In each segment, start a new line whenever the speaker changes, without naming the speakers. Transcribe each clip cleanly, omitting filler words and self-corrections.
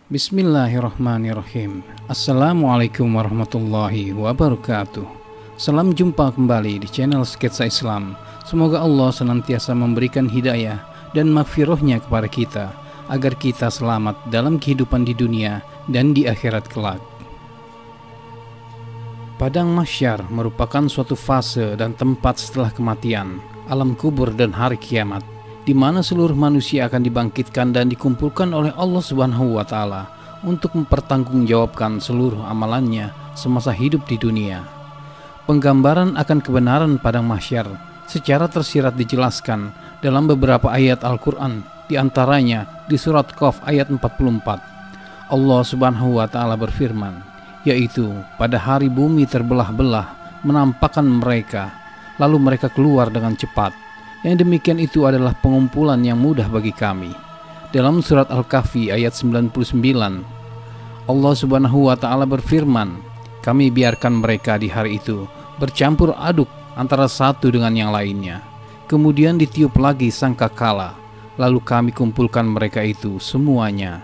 Bismillahirrahmanirrahim. Assalamualaikum warahmatullahi wabarakatuh. Salam jumpa kembali di channel Sketsa Islam. Semoga Allah senantiasa memberikan hidayah dan maghfirahnya kepada kita, agar kita selamat dalam kehidupan di dunia dan di akhirat kelak. Padang Mahsyar merupakan suatu fase dan tempat setelah kematian, alam kubur dan hari kiamat, di mana seluruh manusia akan dibangkitkan dan dikumpulkan oleh Allah Subhanahu wa Ta'ala untuk mempertanggungjawabkan seluruh amalannya semasa hidup di dunia. Penggambaran akan kebenaran Padang Mahsyar secara tersirat dijelaskan dalam beberapa ayat Al-Quran, diantaranya di surat Qaf ayat 44. Allah Subhanahu wa Ta'ala berfirman, yaitu pada hari bumi terbelah-belah menampakkan mereka, lalu mereka keluar dengan cepat. Yang demikian itu adalah pengumpulan yang mudah bagi kami. Dalam surat Al-Kahfi ayat 99, Allah Subhanahu wa Ta'ala berfirman, kami biarkan mereka di hari itu bercampur aduk antara satu dengan yang lainnya. Kemudian ditiup lagi sangkakala, lalu kami kumpulkan mereka itu semuanya.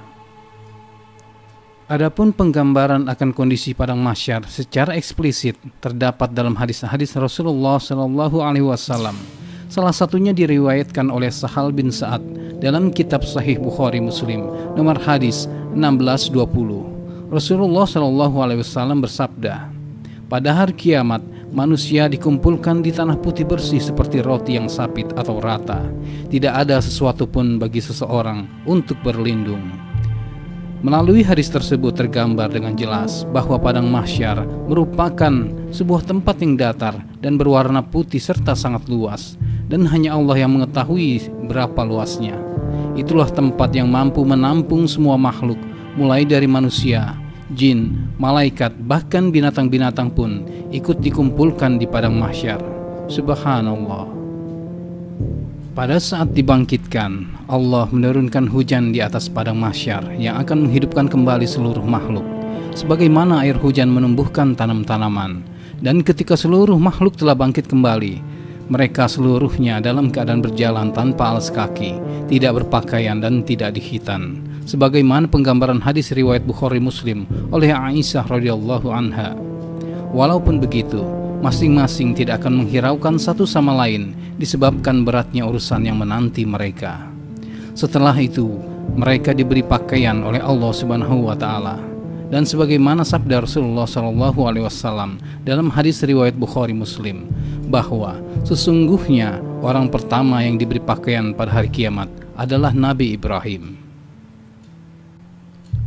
Adapun penggambaran akan kondisi Padang Mahsyar secara eksplisit terdapat dalam hadis-hadis Rasulullah SAW. Salah satunya diriwayatkan oleh Sahal bin Sa'ad dalam kitab Sahih Bukhari Muslim nomor hadis 1620. Rasulullah SAW bersabda, pada hari kiamat manusia dikumpulkan di tanah putih bersih seperti roti yang sapit atau rata. Tidak ada sesuatu pun bagi seseorang untuk berlindung. Melalui hadis tersebut tergambar dengan jelas bahwa Padang Mahsyar merupakan sebuah tempat yang datar dan berwarna putih serta sangat luas, dan hanya Allah yang mengetahui berapa luasnya. Itulah tempat yang mampu menampung semua makhluk, mulai dari manusia, jin, malaikat, bahkan binatang-binatang pun ikut dikumpulkan di Padang Mahsyar. Subhanallah. Pada saat dibangkitkan, Allah menurunkan hujan di atas Padang Mahsyar yang akan menghidupkan kembali seluruh makhluk, sebagaimana air hujan menumbuhkan tanam-tanaman. Dan ketika seluruh makhluk telah bangkit kembali, mereka seluruhnya dalam keadaan berjalan tanpa alas kaki, tidak berpakaian dan tidak dikhitan, sebagaimana penggambaran hadis riwayat Bukhari Muslim oleh Aisyah radhiyallahu anha. Walaupun begitu, masing-masing tidak akan menghiraukan satu sama lain disebabkan beratnya urusan yang menanti mereka. Setelah itu, mereka diberi pakaian oleh Allah Subhanahu wa Ta'ala. Dan sebagaimana sabda Rasulullah SAW dalam hadis riwayat Bukhari Muslim, bahwa sesungguhnya orang pertama yang diberi pakaian pada hari kiamat adalah Nabi Ibrahim.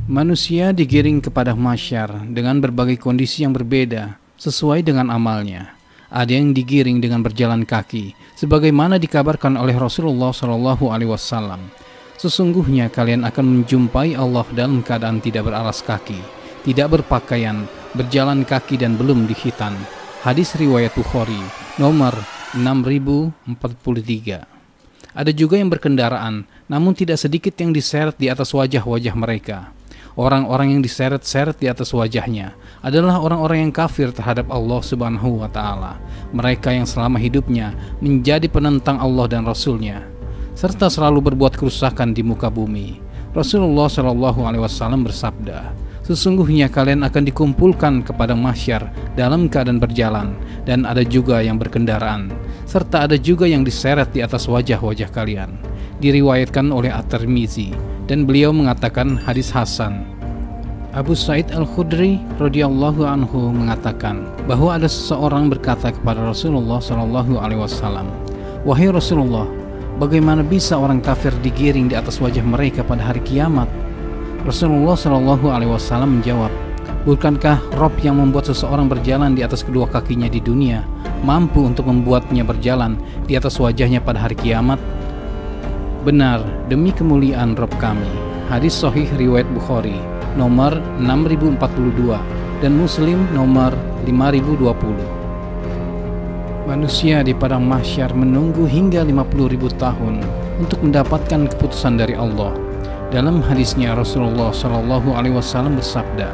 Manusia digiring ke Padang Mahsyar dengan berbagai kondisi yang berbeda sesuai dengan amalnya. Ada yang digiring dengan berjalan kaki, sebagaimana dikabarkan oleh Rasulullah SAW. Sesungguhnya kalian akan menjumpai Allah dalam keadaan tidak beralas kaki, tidak berpakaian, berjalan kaki dan belum dikhitan. Hadis riwayat Bukhari nomor 6043. Ada juga yang berkendaraan, namun tidak sedikit yang diseret di atas wajah-wajah mereka. Orang-orang yang diseret-seret di atas wajahnya adalah orang-orang yang kafir terhadap Allah Subhanahu wa Ta'ala. Mereka yang selama hidupnya menjadi penentang Allah dan Rasul-Nya, serta selalu berbuat kerusakan di muka bumi. Rasulullah SAW bersabda, sesungguhnya kalian akan dikumpulkan ke Padang Mahsyar dalam keadaan berjalan, dan ada juga yang berkendaraan, serta ada juga yang diseret di atas wajah-wajah kalian. Diriwayatkan oleh At-Tirmizi, dan beliau mengatakan hadis hasan. Abu Sa'id Al-Khudri radhiyallahu anhu mengatakan bahwa ada seseorang berkata kepada Rasulullah SAW, wahai Rasulullah, bagaimana bisa orang kafir digiring di atas wajah mereka pada hari kiamat? Rasulullah SAW menjawab, bukankah Rob yang membuat seseorang berjalan di atas kedua kakinya di dunia mampu untuk membuatnya berjalan di atas wajahnya pada hari kiamat? Benar, demi kemuliaan Rob kami. Hadis Sahih riwayat Bukhari nomor 6042 dan Muslim nomor 5020. Manusia di Padang Mahsyar menunggu hingga 50.000 tahun untuk mendapatkan keputusan dari Allah. Dalam hadisnya Rasulullah SAW bersabda,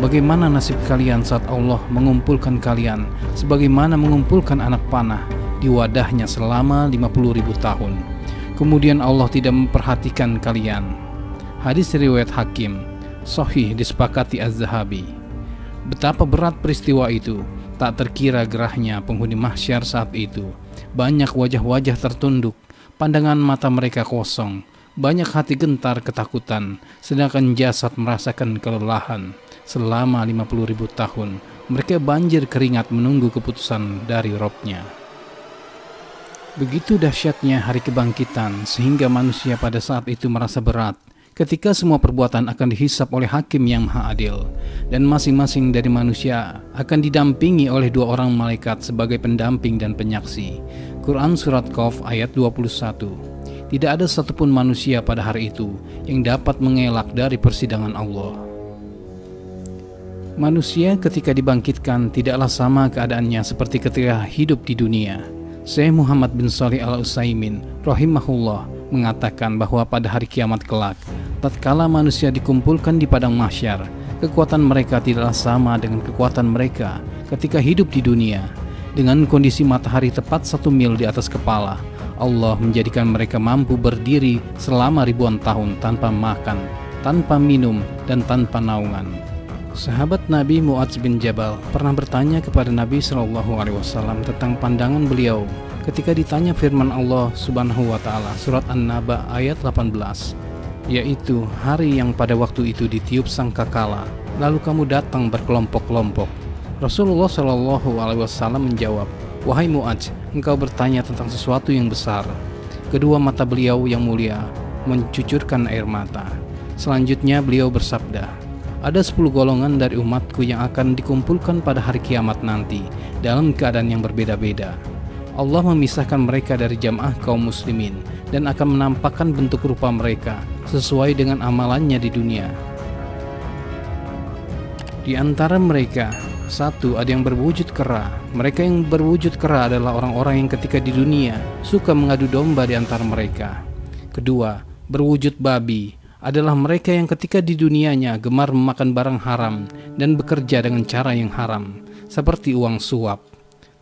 bagaimana nasib kalian saat Allah mengumpulkan kalian sebagaimana mengumpulkan anak panah di wadahnya selama 50.000 tahun. Kemudian Allah tidak memperhatikan kalian. Hadis riwayat Hakim. Sahih disepakati Az-Zahabi. Betapa berat peristiwa itu, tak terkira gerahnya penghuni mahsyar saat itu. Banyak wajah-wajah tertunduk, pandangan mata mereka kosong, banyak hati gentar ketakutan, sedangkan jasad merasakan kelelahan. Selama 50.000 tahun, mereka banjir keringat menunggu keputusan dari Robnya. Begitu dahsyatnya hari kebangkitan, sehingga manusia pada saat itu merasa berat ketika semua perbuatan akan dihisap oleh Hakim yang Maha Adil, dan masing-masing dari manusia akan didampingi oleh 2 orang malaikat sebagai pendamping dan penyaksi. Quran Surat Qaf ayat 21. Tidak ada satupun manusia pada hari itu yang dapat mengelak dari persidangan Allah. Manusia ketika dibangkitkan tidaklah sama keadaannya seperti ketika hidup di dunia. Syekh Muhammad bin Shalih Al-Utsaimin rahimahullah mengatakan bahwa pada hari kiamat kelak, tatkala manusia dikumpulkan di padang mahsyar, kekuatan mereka tidaklah sama dengan kekuatan mereka ketika hidup di dunia. Dengan kondisi matahari tepat 1 mil di atas kepala, Allah menjadikan mereka mampu berdiri selama ribuan tahun tanpa makan, tanpa minum, dan tanpa naungan. Sahabat Nabi Mu'adz bin Jabal pernah bertanya kepada Nabi SAW tentang pandangan beliau ketika ditanya firman Allah Subhanahu wa Ta'ala surat An-Naba ayat 18, yaitu hari yang pada waktu itu ditiup sangkakala, lalu kamu datang berkelompok-kelompok. Rasulullah SAW menjawab, "Wahai Mu'adz, engkau bertanya tentang sesuatu yang besar." Kedua mata beliau yang mulia mencucurkan air mata. Selanjutnya beliau bersabda, "Ada 10 golongan dari umatku yang akan dikumpulkan pada hari kiamat nanti dalam keadaan yang berbeda-beda. Allah memisahkan mereka dari jamaah kaum muslimin dan akan menampakkan bentuk rupa mereka sesuai dengan amalannya di dunia. Di antara mereka, 1, ada yang berwujud kera. Mereka yang berwujud kera adalah orang-orang yang ketika di dunia suka mengadu domba di antara mereka. 2, berwujud babi adalah mereka yang ketika di dunianya gemar memakan barang haram dan bekerja dengan cara yang haram, seperti uang suap.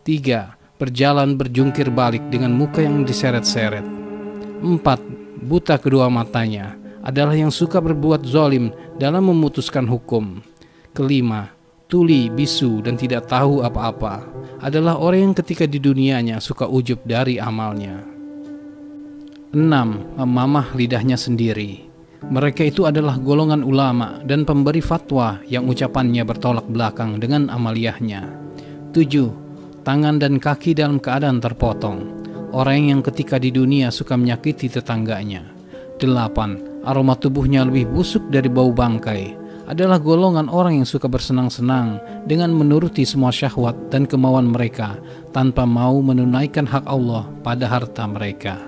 3, berjalan berjungkir balik dengan muka yang diseret-seret. 4, buta kedua matanya adalah yang suka berbuat zalim dalam memutuskan hukum. 5, tuli, bisu, dan tidak tahu apa-apa adalah orang yang ketika di dunianya suka ujub dari amalnya. 6, memamah lidahnya sendiri. Mereka itu adalah golongan ulama dan pemberi fatwa yang ucapannya bertolak belakang dengan amaliyahnya. 7, tangan dan kaki dalam keadaan terpotong. Orang yang ketika di dunia suka menyakiti tetangganya. 8, aroma tubuhnya lebih busuk dari bau bangkai. Adalah golongan orang yang suka bersenang-senang dengan menuruti semua syahwat dan kemauan mereka tanpa mau menunaikan hak Allah pada harta mereka.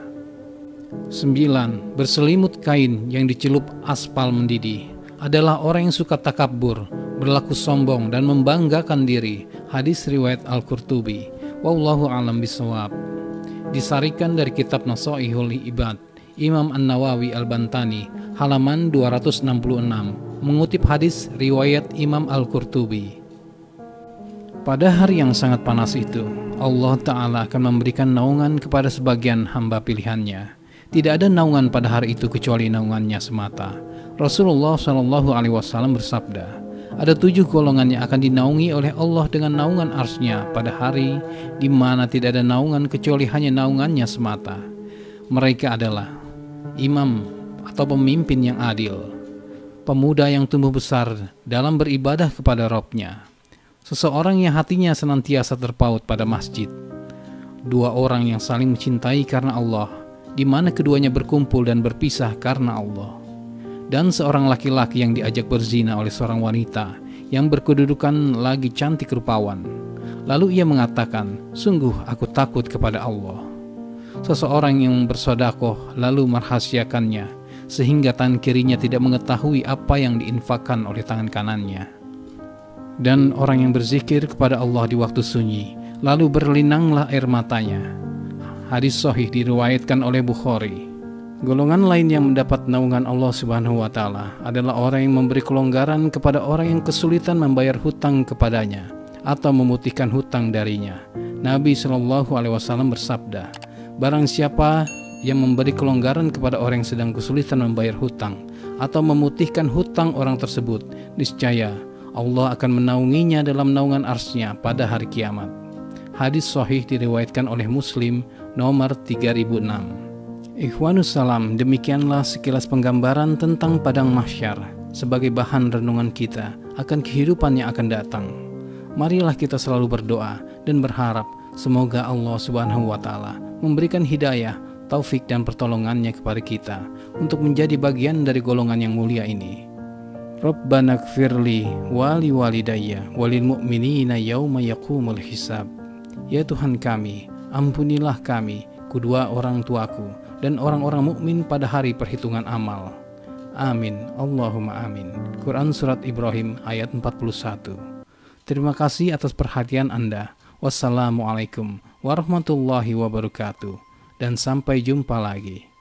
9, berselimut kain yang dicelup aspal mendidih. Adalah orang yang suka takabur, berlaku sombong dan membanggakan diri. Hadis riwayat Al-Qurtubi. Wallahu a'lam bishawab. Disarikan dari kitab Nasaihul Ibad, Imam An-Nawawi Al-Bantani, halaman 266, mengutip hadis riwayat Imam Al-Qurtubi. Pada hari yang sangat panas itu, Allah Ta'ala akan memberikan naungan kepada sebagian hamba pilihannya. Tidak ada naungan pada hari itu kecuali naungannya semata. Rasulullah SAW bersabda, ada 7 golongan yang akan dinaungi oleh Allah dengan naungan arsy-Nya pada hari di mana tidak ada naungan kecuali hanya naungannya semata. Mereka adalah imam atau pemimpin yang adil, pemuda yang tumbuh besar dalam beribadah kepada Rabb-Nya, seseorang yang hatinya senantiasa terpaut pada masjid, 2 orang yang saling mencintai karena Allah, di mana keduanya berkumpul dan berpisah karena Allah, dan seorang laki-laki yang diajak berzina oleh seorang wanita yang berkedudukan lagi cantik rupawan. Lalu ia mengatakan, sungguh aku takut kepada Allah. Seseorang yang bersedekah lalu merahasiakannya sehingga tangan kirinya tidak mengetahui apa yang diinfakkan oleh tangan kanannya. Dan orang yang berzikir kepada Allah di waktu sunyi lalu berlinanglah air matanya. Hadis sahih diriwayatkan oleh Bukhari. Golongan lain yang mendapat naungan Allah Subhanahu wa Ta'ala adalah orang yang memberi kelonggaran kepada orang yang kesulitan membayar hutang kepadanya atau memutihkan hutang darinya. Nabi SAW bersabda, barang siapa yang memberi kelonggaran kepada orang yang sedang kesulitan membayar hutang atau memutihkan hutang orang tersebut, niscaya Allah akan menaunginya dalam naungan arsy-Nya pada hari kiamat. Hadis sahih diriwayatkan oleh Muslim nomor 3006. Ikhwanus salam, demikianlah sekilas penggambaran tentang padang mahsyar sebagai bahan renungan kita akan kehidupan yang akan datang. Marilah kita selalu berdoa dan berharap semoga Allah Subhanahu wa Ta'ala memberikan hidayah, taufik dan pertolongannya kepada kita untuk menjadi bagian dari golongan yang mulia ini. Rabbana gfirli wali walidayya walil mu'minina yawma yaqumul hisab. Ya Tuhan kami, ampunilah kami, kedua orang tuaku, dan orang-orang mukmin pada hari perhitungan amal. Amin. Allahumma amin. Quran Surat Ibrahim ayat 41. Terima kasih atas perhatian Anda. Wassalamualaikum warahmatullahi wabarakatuh. Dan sampai jumpa lagi.